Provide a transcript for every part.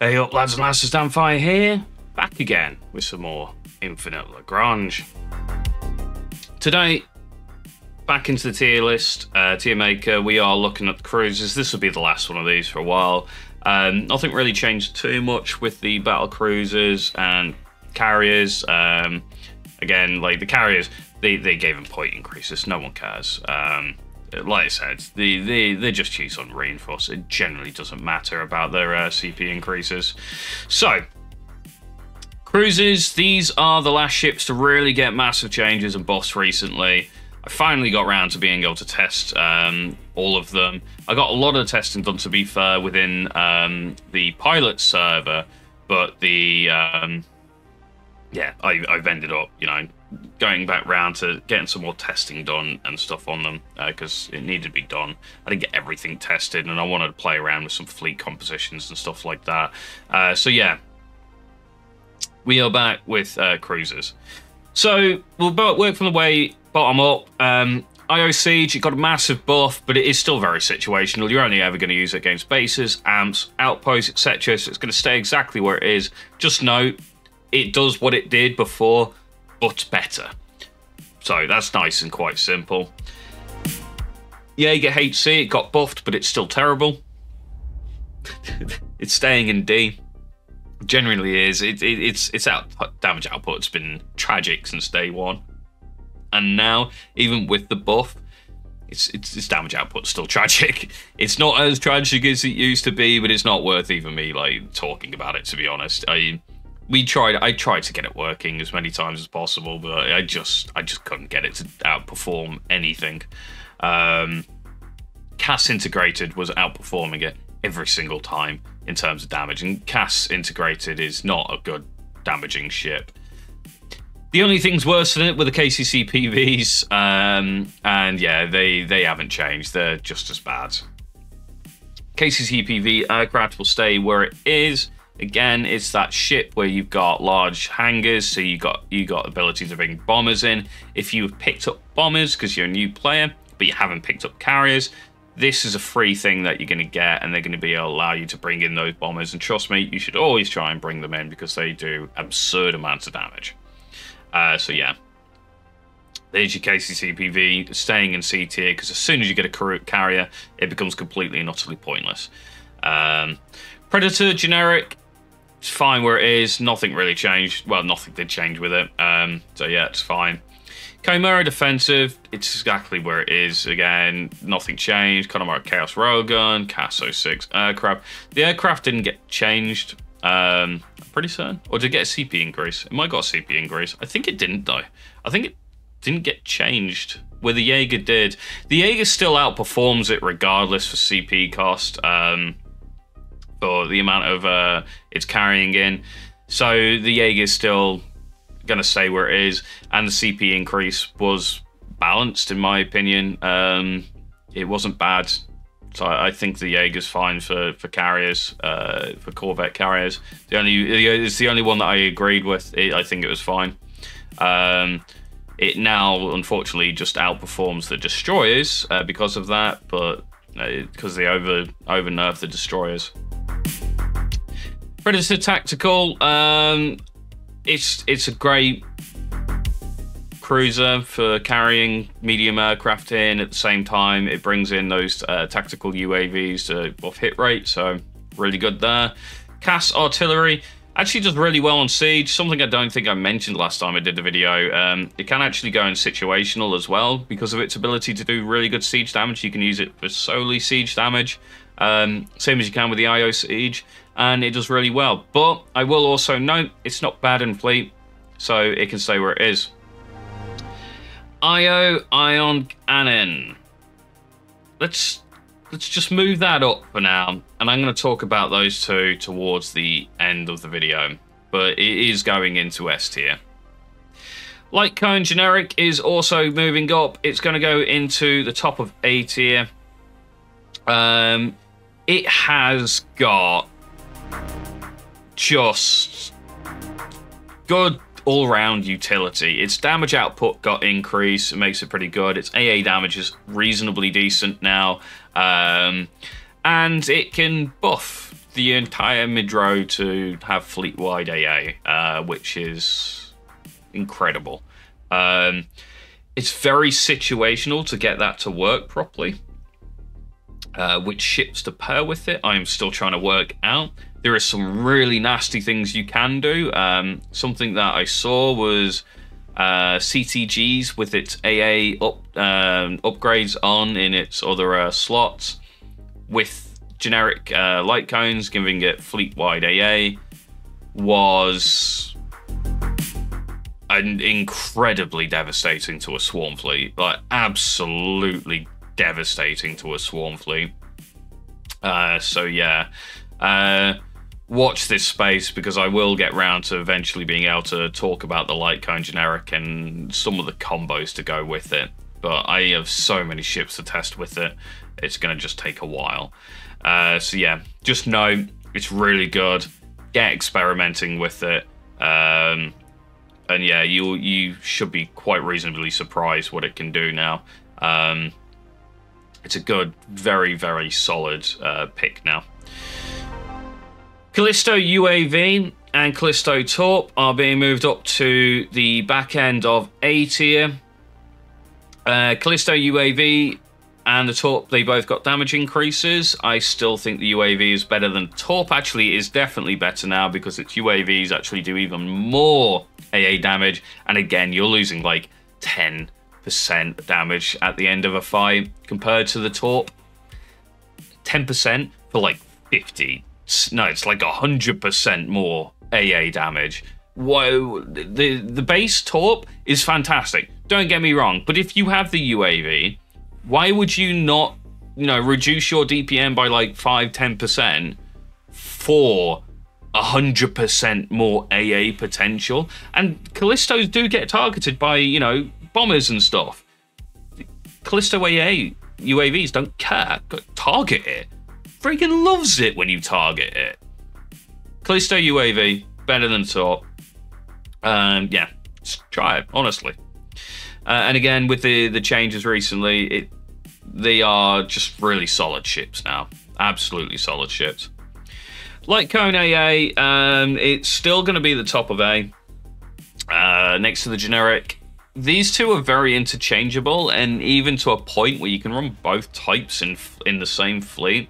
Hey up lads and lasses, Danfire here, back again with some more Infinite Lagrange. Today, back into the tier list, tier maker, we are looking at the cruisers. This will be the last one of these for a while. Nothing really changed too much with the battle cruisers and carriers. Again, like the carriers, they gave them point increases, no one cares. Like I said, they just use on reinforce. It generally doesn't matter about their CP increases. So, cruisers, these are the last ships to really get massive changes and buffs recently. I finally got around to being able to test all of them. I got a lot of testing done, to be fair, within the pilot server, but the yeah, I've ended up, you know, going back round to getting some more testing done and stuff on them because it needed to be done. I didn't get everything tested, and I wanted to play around with some fleet compositions and stuff like that. So yeah, we are back with cruisers. So we'll work from the way bottom up. IO Siege, it got a massive buff, but it is still very situational. You're only ever going to use it against bases, amps, outposts, etc. So it's going to stay exactly where it is. Just note, it does what it did before, but better. So that's nice and quite simple. Jaeger HC, it got buffed, but it's still terrible. It's staying in D. Generally is. Its damage output's been tragic since day one. And now, even with the buff, its damage output's still tragic. It's not as tragic as it used to be, but it's not worth even me like talking about it, to be honest. I tried to get it working as many times as possible, but I just couldn't get it to outperform anything. CAS integrated was outperforming it every single time in terms of damage, and CAS integrated is not a good damaging ship. The only things worse than it were the KCC PVs, and yeah, they haven't changed. They're just as bad. KCC PV aircraft will stay where it is. Again, it's that ship where you've got large hangars, so you got ability to bring bombers in. If you've picked up bombers because you're a new player, but you haven't picked up carriers, this is a free thing that you're going to get, and they're going to be able to allow you to bring in those bombers. And trust me, you should always try and bring them in because they do absurd amounts of damage. So yeah, there's your KCC PV, staying in C tier, because as soon as you get a carrier, it becomes completely and utterly pointless. Predator generic, it's fine where it is. Nothing really changed. Well, nothing did change with it. So yeah, it's fine. Chimera defensive, it's exactly where it is. Again, nothing changed. Connemara Chaos Railgun, CAS 06 aircraft. The aircraft didn't get changed. I'm pretty certain. Or did it get a CP increase? It might have got a CP increase. I think it didn't, though. I think it didn't get changed. Where the Jaeger did. The Jaeger still outperforms it regardless for CP cost. For the amount of it's carrying in. So the Jaeger's still going to stay where it is, and the CP increase was balanced in my opinion. It wasn't bad, so I think the Jaeger's fine for carriers, for Corvette carriers. It's the only one that I agreed with. I think it was fine. It now unfortunately just outperforms the destroyers because of that, but because they over nerfed the destroyers. Predator Tactical, it's a great cruiser for carrying medium aircraft in. At the same time, it brings in those tactical UAVs to buff hit rate, so really good there. CAS Artillery actually does really well on Siege, something I don't think I mentioned last time I did the video. It can actually go in situational as well because of its ability to do really good siege damage. You can use it for solely siege damage, same as you can with the IO Siege, and it does really well. But I will also note, it's not bad in fleet, so it can stay where it is. IO Ion Cannon. Let's just move that up for now, and I'm going to talk about those two towards the end of the video, but it is going into S tier. Light Cone Generic is also moving up. It's going to go into the top of A tier. It has got just good all-round utility. Its damage output got increased. It makes it pretty good. Its AA damage is reasonably decent now. And it can buff the entire mid-row to have fleet-wide AA, which is incredible. It's very situational to get that to work properly. Which ships to pair with it, I'm still trying to work out. There are some really nasty things you can do. Something that I saw was CTGs with its AA upgrades on in its other slots, with generic light cones giving it fleet-wide AA, was incredibly devastating to a swarm fleet. Like, absolutely devastating to a swarm fleet. So yeah, watch this space, because I will get round to eventually being able to talk about the light cone generic and some of the combos to go with it. But I have so many ships to test with it, it's going to just take a while. So yeah, just know it's really good. Get experimenting with it. And yeah, you should be quite reasonably surprised what it can do now. It's a good, very, very solid pick now. Callisto UAV and Callisto Torp are being moved up to the back end of A tier. Callisto UAV and the Torp, they both got damage increases. I still think the UAV is better than Torp. Actually, it is definitely better now, because its UAVs actually do even more AA damage. And again, you're losing like 10% damage at the end of a fight compared to the Torp. 10% for like 50. No, it's like 100% more AA damage. Whoa, the base Torp is fantastic. Don't get me wrong, but if you have the UAV, why would you not, reduce your DPM by like 5-10% for 100% more AA potential? And Callistos do get targeted by, bombers and stuff. Callisto AA UAVs don't care. Target it. Freaking loves it when you target it. Callisto UAV, better than Torp. Yeah, just try it, honestly. And again, with the changes recently, they are just really solid ships now. Absolutely solid ships. Light Cone AA, it's still going to be the top of A. Next to the generic. These two are very interchangeable, and even to a point where you can run both types in the same fleet.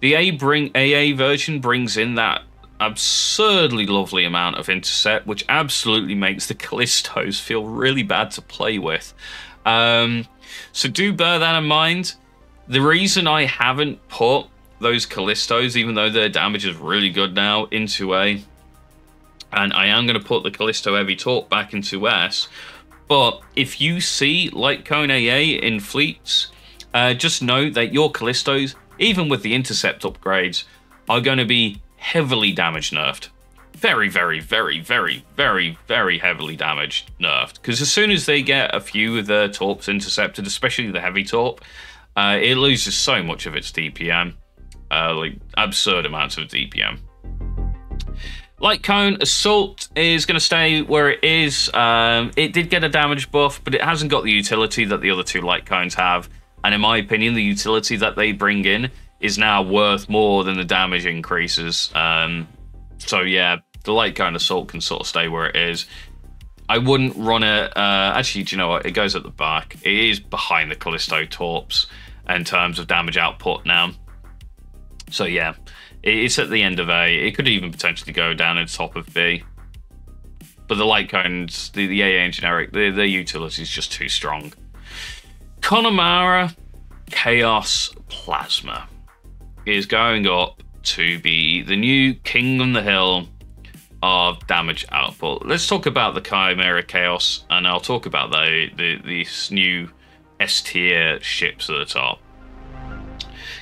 The AA version brings in that absurdly lovely amount of intercept, which absolutely makes the Callistos feel really bad to play with. So do bear that in mind. The reason I haven't put those Callistos, even though their damage is really good now, into A, and I am going to put the Callisto Heavy Torp back into S, but if you see Light Cone AA in fleets, just know that your Callistos, even with the intercept upgrades, are going to be heavily damage nerfed. Very, very, very, very, very, very heavily damage nerfed. Because as soon as they get a few of the Torps intercepted, especially the Heavy Torp, it loses so much of its DPM. Like, absurd amounts of DPM. Light Cone Assault is going to stay where it is. It did get a damage buff, but it hasn't got the utility that the other two Light Cones have. And in my opinion, the utility that they bring in is now worth more than the damage increases. So yeah, the Light Cone Assault can sort of stay where it is. I wouldn't run it. Actually, do you know what? It goes at the back. It is behind the Callisto Torps in terms of damage output now. So yeah, it's at the end of A. It could even potentially go down at the top of B. But the Light Cones, the AA and generic, their utility is just too strong. Connemara Chaos Plasma is going up to be the new king on the hill of damage output. Let's talk about the Chimera Chaos, and I'll talk about these new S tier ships at the top.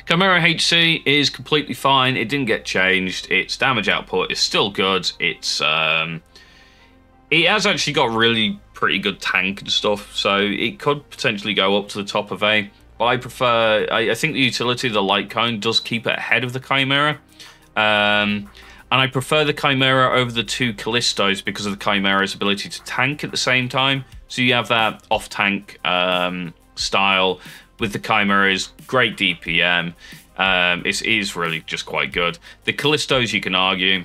Chimera HC is completely fine. It didn't get changed. Its damage output is still good. It has actually got really pretty good tank and stuff, so it could potentially go up to the top of A. But I prefer, I think the utility of the Light Cone does keep it ahead of the Chimera. And I prefer the Chimera over the two Callistos because of the Chimera's ability to tank at the same time. So you have that off-tank style with the Chimera's great DPM. It is really just quite good. The Callistos, you can argue,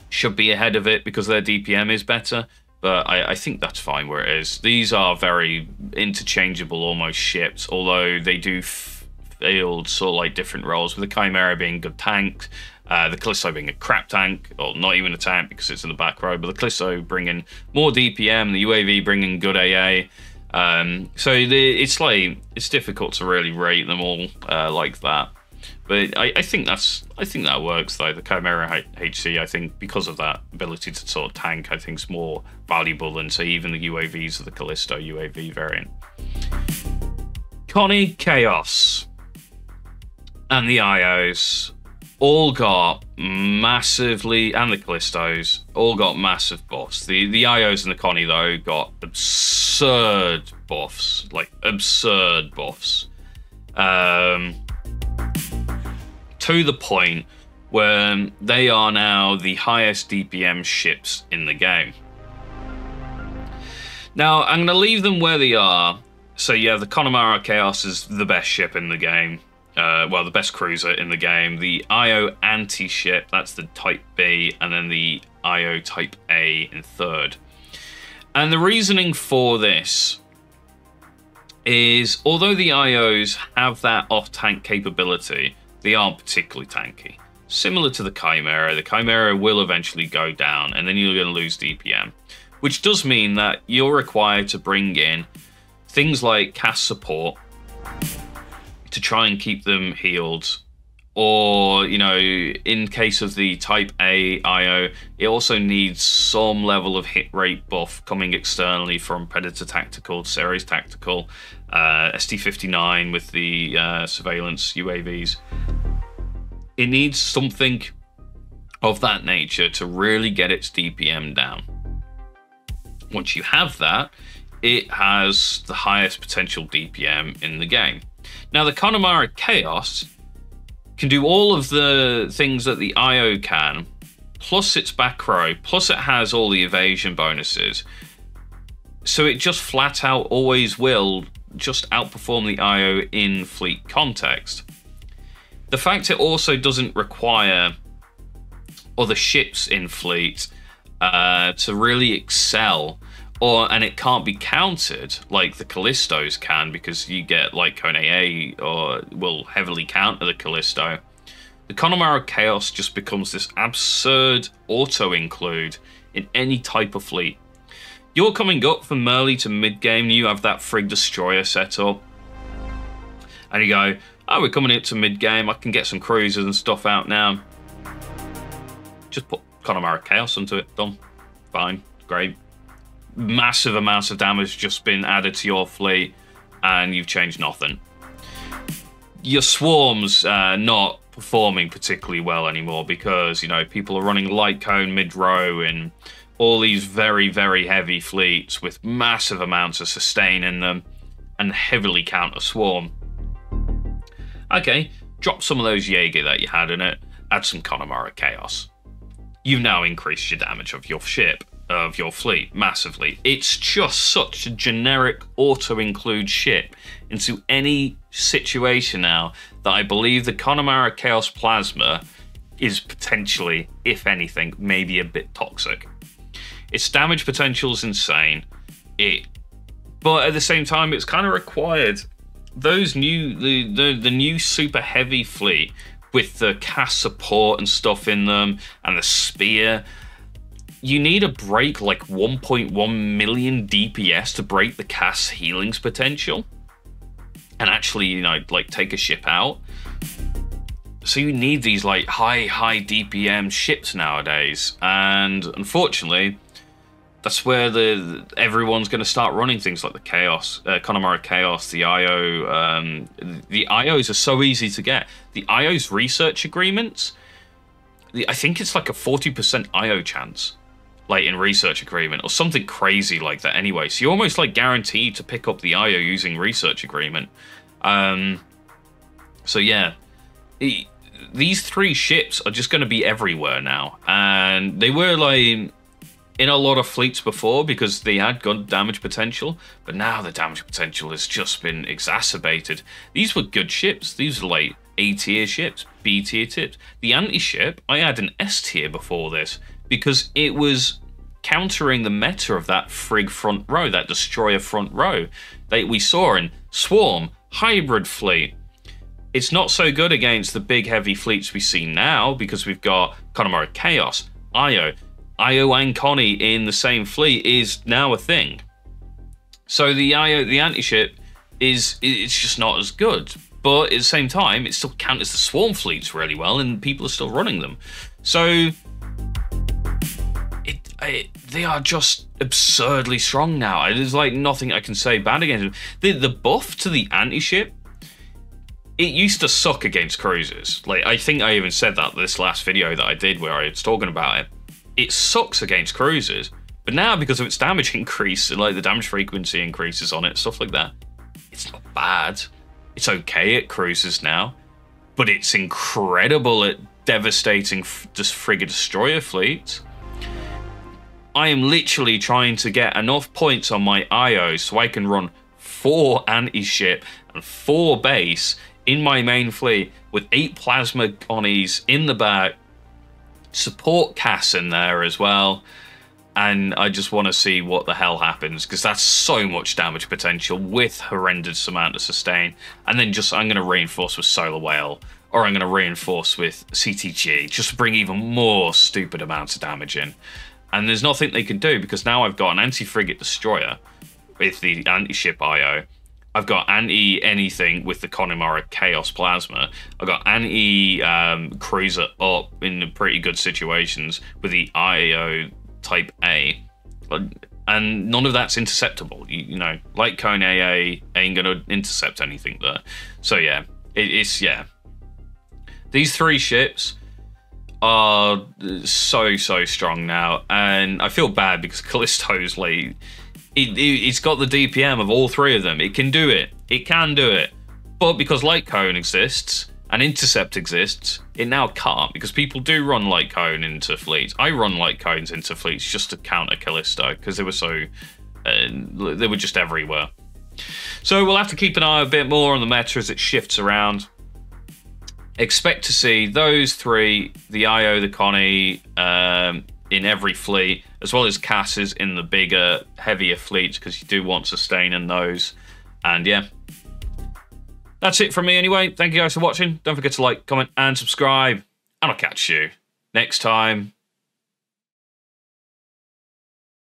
should be ahead of it because their DPM is better, but I think that's fine where it is. These are very interchangeable almost ships, although they do field sort of like different roles, with the Chimera being good tank, the Callisto being a crap tank, or not even a tank because it's in the back row, but the Callisto bringing more DPM, the UAV bringing good AA. So it's difficult to really rate them all like that. But I think that works though. The Chimera HC, I think, because of that ability to sort of tank, I think is more valuable than say even the UAVs of the Callisto UAV variant. Connie, Chaos, and the IOs all got massively, and the Callistos all got massive buffs. The IOs and the Connie though got absurd buffs, like absurd buffs. To the point where they are now the highest DPM ships in the game. Now, I'm going to leave them where they are. So yeah, the Connemara Chaos is the best ship in the game. Well, the best cruiser in the game. The IO anti-ship, that's the Type B, and then the IO Type A in third. And the reasoning for this is, although the IOs have that off-tank capability, they aren't particularly tanky. Similar to the Chimera will eventually go down, and then you're going to lose DPM. Which does mean that you're required to bring in things like CAS support to try and keep them healed. Or, you know, in case of the Type A IO, it also needs some level of hit rate buff coming externally from Predator Tactical, Ceres Tactical, ST-59 with the surveillance UAVs. It needs something of that nature to really get its DPM down. Once you have that, it has the highest potential DPM in the game. Now, the Connemara Chaos can do all of the things that the IO can, plus its back row, plus it has all the evasion bonuses. So it just flat out always will just outperform the IO in fleet context. The fact it also doesn't require other ships in fleet to really excel, and it can't be countered like the Callistos can, because you get like Kone A or will heavily counter the Callisto. The Connemara Chaos just becomes this absurd auto-include in any type of fleet. You're coming up from early to mid-game, you have that Frigg Destroyer set up, and you go, oh, we're coming into mid-game, I can get some cruisers and stuff out now. Just put Connemara Chaos onto it, done. Fine, great. Massive amounts of damage just been added to your fleet, and you've changed nothing. Your swarms not performing particularly well anymore because, you know, people are running light cone mid-row and all these very, very heavy fleets with massive amounts of sustain in them and heavily counter swarm. Okay, drop some of those Jaeger that you had in it, add some Connemara Chaos. You've now increased your damage of your ship, of your fleet, massively. It's just such a generic auto-include ship into any situation now that I believe the Connemara Chaos Plasma is potentially, if anything, maybe a bit toxic. Its damage potential is insane, but at the same time, it's kind of required. Those new, the new super heavy fleet with the CAS support and stuff in them, and the spear, you need a break like 1.1 million DPS to break the CAS healings potential and actually, you know, like take a ship out. So you need these like high DPM ships nowadays, and unfortunately, that's where everyone's going to start running things like the Chaos, Connemara Chaos, the IO. The IOs are so easy to get. The IO's research agreements, I think it's like a 40% IO chance, like in research agreement or something crazy like that anyway. So you're almost like guaranteed to pick up the IO using research agreement. So yeah, these three ships are just going to be everywhere now. And they were like in a lot of fleets before because they had good damage potential, but now the damage potential has just been exacerbated. These were good ships. These are like A tier ships, B tier ships. The anti-ship, I had an S tier before this because it was countering the meta of that Frigg front row, that destroyer front row that we saw in Swarm, Hybrid Fleet. It's not so good against the big heavy fleets we see now because we've got Connemara Chaos, Io. Io and Connie in the same fleet is now a thing. So the Io, the anti-ship, it's just not as good. But at the same time, it still counters the Swarm fleets really well and people are still running them. So they are just absurdly strong now. There's like nothing I can say bad against them. The buff to the anti-ship, it used to suck against cruisers. Like, I think I even said that this last video that I did where I was talking about it. It sucks against cruisers, but now because of its damage increase, like the damage frequency increases on it, stuff like that, it's not bad. It's okay at cruisers now, but it's incredible at devastating just frigate destroyer fleets. I am literally trying to get enough points on my IO so I can run 4 anti-ship and 4 base in my main fleet with 8 plasma Connies in the back, support Cass in there as well, and I just want to see what the hell happens because that's so much damage potential with horrendous amount of sustain. And then just I'm going to reinforce with Solar Whale, or I'm going to reinforce with CTG just to bring even more stupid amounts of damage in. And there's nothing they can do because now I've got an anti-frigate destroyer with the anti-ship IO. I've got anti-anything with the Connemara Chaos Plasma. I've got anti-cruiser up in pretty good situations with the IO Type A. And none of that's interceptable. You know, Light Cone AA ain't going to intercept anything there. So yeah, yeah. These 3 ships are so strong now. And I feel bad because Callisto's like... It's got the DPM of all 3 of them. It can do it. It can do it. But because Light Cone exists and Intercept exists, it now can't because people do run Light Cone into fleets. I run Light Cones into fleets just to counter Callisto because they were so... they were just everywhere. So we'll have to keep an eye a bit more on the meta as it shifts around. Expect to see those 3, the IO, the Connie, in every fleet, as well as Casses in the bigger, heavier fleets, because you do want sustain in those. And yeah, that's it from me anyway. Thank you guys for watching. Don't forget to like, comment, and subscribe. And I'll catch you next time.